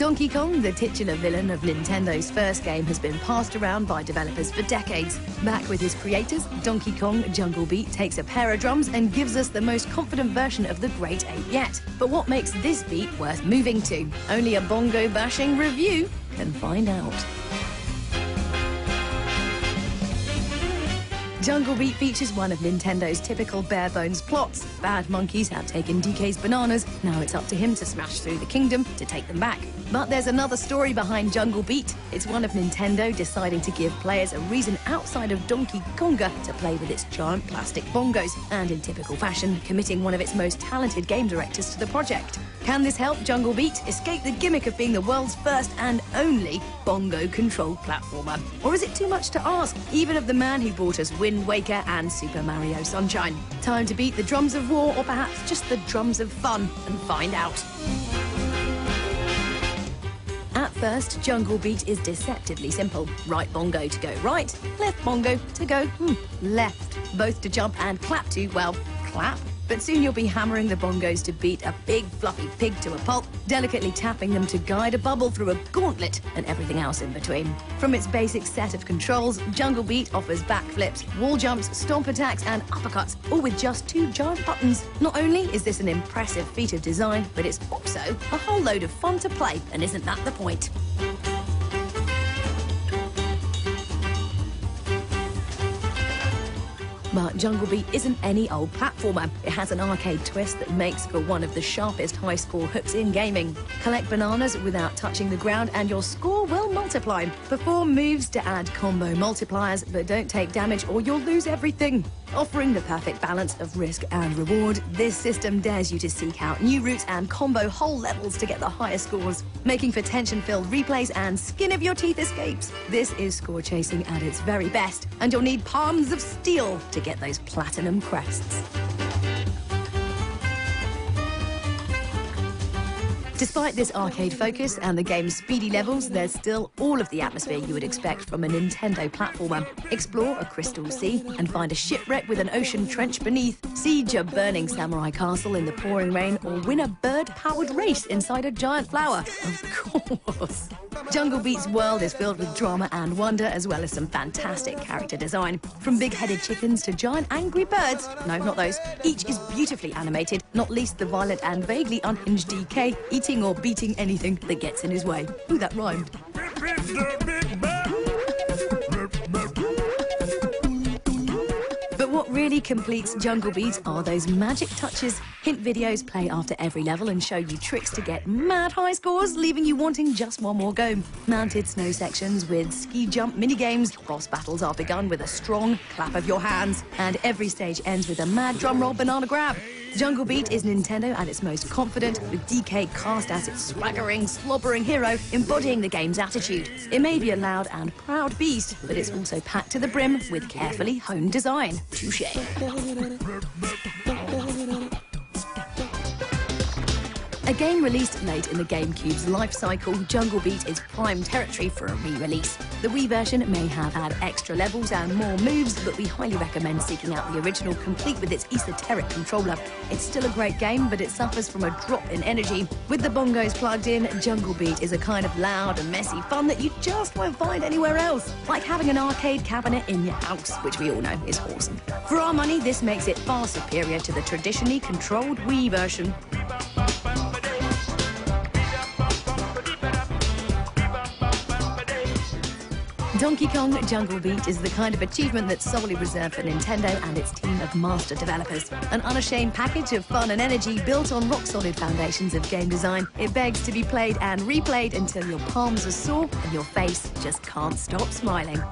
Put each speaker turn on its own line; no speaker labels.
Donkey Kong, the titular villain of Nintendo's first game, has been passed around by developers for decades. Back with his creators, Donkey Kong Jungle Beat takes a pair of drums and gives us the most confident version of the great ape yet. But what makes this beat worth moving to? Only a bongo-bashing review can find out. Jungle Beat features one of Nintendo's typical bare-bones plots. Bad monkeys have taken DK's bananas. Now it's up to him to smash through the kingdom to take them back. But there's another story behind Jungle Beat. It's one of Nintendo deciding to give players a reason outside of Donkey Konga to play with its giant plastic bongos, and in typical fashion, committing one of its most talented game directors to the project. Can this help Jungle Beat escape the gimmick of being the world's first and only bongo-controlled platformer? Or is it too much to ask, even of the man who brought us Wind Waker and Super Mario Sunshine? Time to beat the drums of war, or perhaps just the drums of fun, and find out. At first, Jungle Beat is deceptively simple. Right bongo to go right, left bongo to go left. Both to jump and clap to, well, clap. But soon you'll be hammering the bongos to beat a big fluffy pig to a pulp, delicately tapping them to guide a bubble through a gauntlet, and everything else in between. From its basic set of controls, Jungle Beat offers backflips, wall jumps, stomp attacks and uppercuts, all with just 2 giant buttons. Not only is this an impressive feat of design, but it's also a whole load of fun to play, and isn't that the point? But Jungle Beat isn't any old platformer. It has an arcade twist that makes for one of the sharpest high-score hooks in gaming. Collect bananas without touching the ground and your score will multiply. Perform moves to add combo multipliers, but don't take damage or you'll lose everything. Offering the perfect balance of risk and reward, this system dares you to seek out new routes and combo whole levels to get the highest scores, making for tension-filled replays and skin-of-your-teeth escapes. This is score chasing at its very best, and you'll need palms of steel to get those platinum crests. Despite this arcade focus and the game's speedy levels, there's still all of the atmosphere you would expect from a Nintendo platformer. Explore a crystal sea and find a shipwreck with an ocean trench beneath. Siege a burning samurai castle in the pouring rain, or win a bird-powered race inside a giant flower. Of course. Jungle Beat's world is filled with drama and wonder, as well as some fantastic character design. From big-headed chickens to giant angry birds. No, not those. Each is beautifully animated, not least the violent and vaguely unhinged DK, eating or beating anything that gets in his way. Ooh, that rhymed. But what really completes Jungle Beat are those magic touches. Hint videos play after every level and show you tricks to get mad high scores, leaving you wanting just one more go. Mounted snow sections with ski jump mini-games. Boss battles are begun with a strong clap of your hands. And every stage ends with a mad drum roll banana grab. Jungle Beat is Nintendo at its most confident, with DK cast as its swaggering, slobbering hero, embodying the game's attitude. It may be a loud and proud beast, but it's also packed to the brim with carefully honed design. Touché. A game released late in the GameCube's life cycle, Jungle Beat is prime territory for a re-release. The Wii version may have had extra levels and more moves, but we highly recommend seeking out the original, complete with its esoteric controller. It's still a great game, but it suffers from a drop in energy. With the bongos plugged in, Jungle Beat is a kind of loud and messy fun that you just won't find anywhere else. Like having an arcade cabinet in your house, which we all know is awesome. For our money, this makes it far superior to the traditionally controlled Wii version. Donkey Kong Jungle Beat is the kind of achievement that's solely reserved for Nintendo and its team of master developers. An unashamed package of fun and energy built on rock-solid foundations of game design. It begs to be played and replayed until your palms are sore and your face just can't stop smiling.